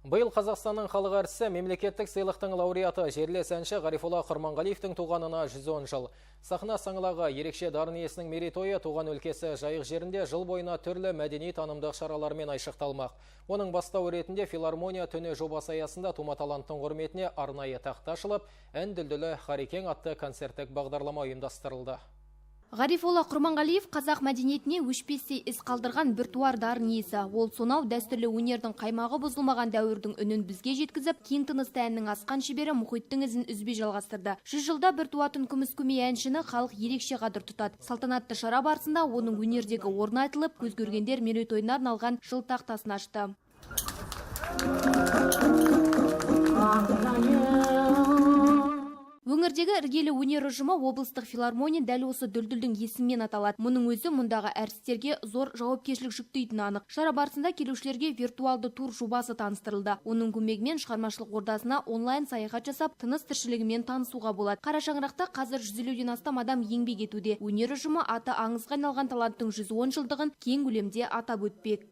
Биыл Қазақстанның халық әртісі мемлекеттік сыйлықтың лауреаты жерлес әнші Ғарифолла Құрманғалиевтің туғанына 110 жыл. Сахна саңлағы ерекше дарын иесінің мерейтойы туған өлкесі Жайық жерінде жыл бойына түрлі мәдени танымдық шаралармен айшықталмақ. Оның бастау ретінде филармония түні жобасы аясында тума таланттың құрметіне арнайы тақта ашылып, ән дүлдүлі Харекең атты концерттік бағдарлама ұйымдастырылды. Ғарифолла Құрманғалиев қазақ мәдениетіне өшпестей із қалдырған біртуар дарын иесі. Ол сонау дәстүрлі өнердің қаймағы бұзылмаған дәуірдің үнін бізге жеткізіп, кең тынысты әннің асқан шебері мұхиттың ізін үзбей жалғастырды. 100 жылда бір туатын күміс көмей әншіні халық ерекше қадір тұтады. Салтанатты шара барысында оның өнердегі орны айтылып, көз көргендер мерейтойына арналған жыл тақтасын ашты. Өңірдегі іргелі өнер ұжымы облыстық филармония дәл осы дүлдүлдің есімімен аталады. Мұның өзі мұндағы әртістерге зор жауапкершілік жүктейтіні анық. Шара барысында келушілерге виртуалды тур жобасы таныстырылды. Оның көмегімен шығармашылық ордасына онлайн саяхат жасап, тыныс тіршілігімен танысуға болады. Қара шаңырақта қазір 150-ден астам адам еңбек етуде. Өнер ұжымы аты аңызға айналған таланттың 110 жылдығын кең көлемде атап өтпек.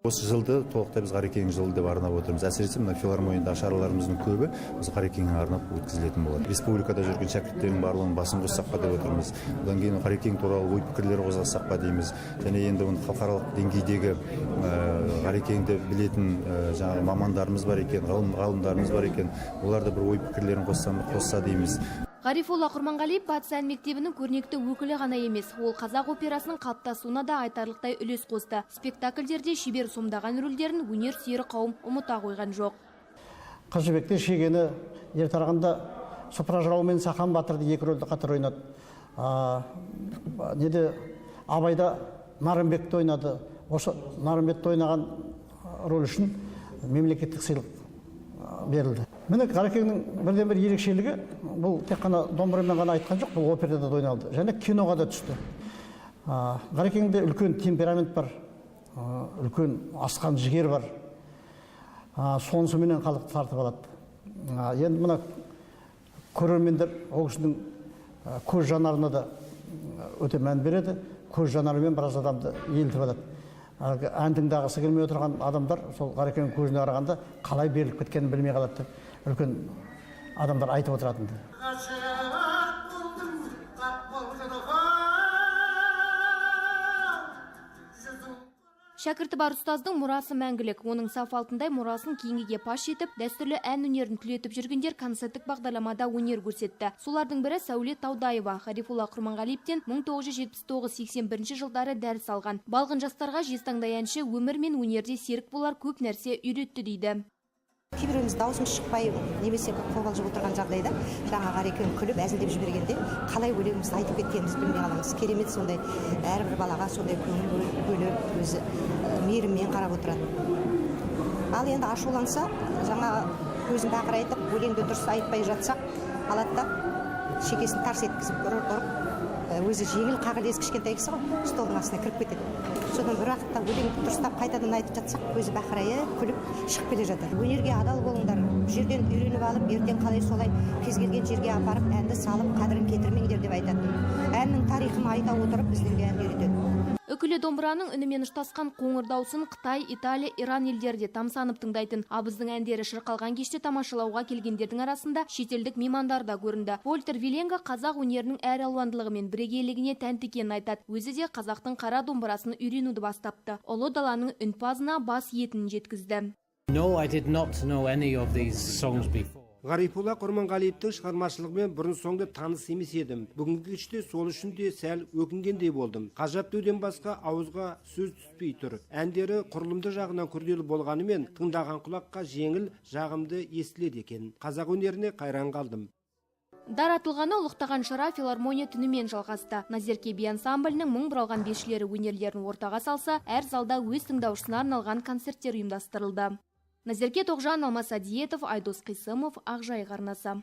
Осы жылды толықтай біз Харекең жылы деп арнап отырмыз. Әсіресе мына филармониядағы шараларымыздың көбі біз Харекеңге арнап өткізілетін болады. Республикада жүрген шәкірттердің барлығын басын қоссақ па деп отырмыз. Одан кейін Харекең туралы ой пікірлер қозғасақ па дейміз. Және енді оны халықаралық деңгейдегі Харекеңді білетін жаңағы мамандарымыз бар екен, ғалымдарымыз бар екен. Олар да бір ой пікірлерін қосса дейміз. Ғарифолла Құрманғалиев Батыс ән мектебінің көрнекті өкілі ғана емес, ол қазақ операсының қалыптасуына да айтарлықтай үлес қосты. Спектакльдерде шебер сомдаған рөлдерін өнер сүйер қауым ұмыта қойған жоқ. Қыз жібекте шегені, ертарағында Сыпыра жырау мен Сақан батырды екі рөлді қатар ойнады. Абайда Нарымбекті ойнады. Осы Нарымбекті ойнаған рөл үшін мемлекеттік сыйлық берілді. Міне Харекеңнің бірден бір ерекшелігі, бұл тек қана домбырамен ғана айтқан жоқ, бұл операда да ойналды. Және киноға да түсті. Харекеңде үлкен темперамент бар, үлкен асқан жігер бар. Сонысыменен халық тартып алады. Енді мына көрермендер ол кісінің көз жанарына да өте мән береді. Көз жанарымен біраз адамды елтіп алады. Ән тыңдағысы келмей отырған адамдар сол Харекеңнің көзіне қарағанда қалай беріліп кеткенін білмей қалады деп үлкен адамдар айтып отыратынды. Шәкірті бар ұстаздың мұрасы мәңгілік. Оның саф алтындай мұрасын кейінгіге паш етіп, дәстүрлі ән өнерін түлетіп жүргендер концерттік бағдарламада өнер көрсетті. Солардың бірі Сәулет Таудаева. Ғарифолла Құрманғалиевтен 1979-81 жылдары дәріс алған. Балғын жастарға жезтаңдай әнші өмір мен өнерде серік болар көп нәрсе үйретті дейді. Кейбіреуіміз даусымыз шықпай, немесе қобалжып отырған жағдайда жаңа Харекең күліп әзілдеп жібергенде қалай өлеңімізді айтып кеткенімізді білмей қаламыз. Керемет сондай әрбір балаға сондай көңіл бөліп, өзі мейіріммен қарап отырады. Ал енді ашуланса, жаңа көзін бақырайтып, өлеңді дұрыс айтпай жатсақ, алады да шекесін тарс еткізіп ұрып, өзі жеңіл қағылез кішкентай кісі ғой, столдың астына кіріп кетеді. Содан бір уақытта өлеңді дұрыстап қайтадан айтып жатсақ, өзі бақырайып, күліп шығып келе жатыр. Өнерге адал болыңдар, жерден үйреніп алып, ертең қалай солай кез келген жерге апарып, әнді салып, қадірін кетірмеңдер деп айтады. Әннің тарихын айта отырып, біздерге ән үйретеді. Үкілі домбыраның үнімен ұштасқан қоңыр даусын Қытай, Италия, Иран елдерде тамсанып тыңдайтын. Абыздың әндері шырқалған кеште тамашалауға келгендердің арасында шетелдік меймандар да көрінді. Вольтер Виленга қазақ өнерінің әр алуандылығы мен бірегейлігіне тәнті екенін айтады. Өзі де қазақтың қара домбырасын үйренуді бастапты. Ұлы даланың үнпазына бас иетінін жеткізді. No, I did not know any of these songs before. Ғарифолла Құрманғалиевтің шығармашылығымен бұрын соңды таныс емес едім. Бүгінгі кеште сол үшін де сәл өкінгендей болдым. Қажап деуден басқа ауызға сөз түспей тұр. Әндері құрылымды жағынан күрделі болғанымен, тыңдаған құлаққа жеңіл, жағымды естіледі екен. Қазақ өнеріне қайран қалдым. Даратылғаны ұлықтаған шара филармония түнімен жалғасты. Назерке би ансамблінің мың бұралған бишілері өнерлерін ортаға салса, әр залда өз тыңдаушысына арналған концерттер ұйымдастырылды. Назерке Тоғжан, Алмас Адиетов, Айдос Қисымов, Ақжайық арнасы.